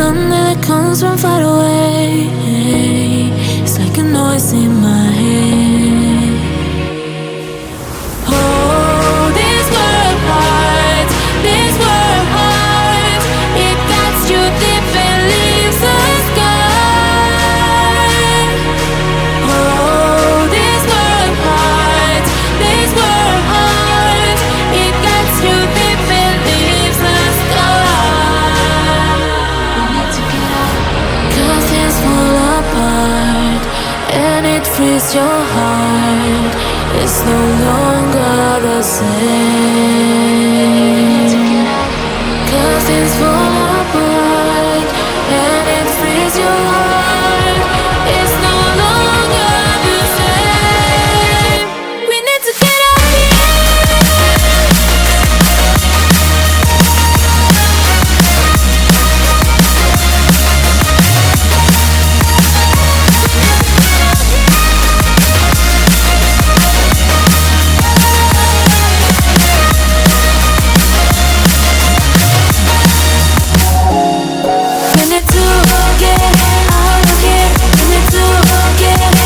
thunder that comes from far away. It's like a noise in my head. Oh, this world hurts, this world hurts. It cuts you deep and leaves a scar. Oh, this world hurts, this world hurts. It cuts you deep and leaves a scar. We need to get out, 'cause things fall apart and it frees your heart. It's no longer the same. 'Cause things fall apart and it frees your heart. It's no longer the same. We need to get out We need to get out of here. We need to get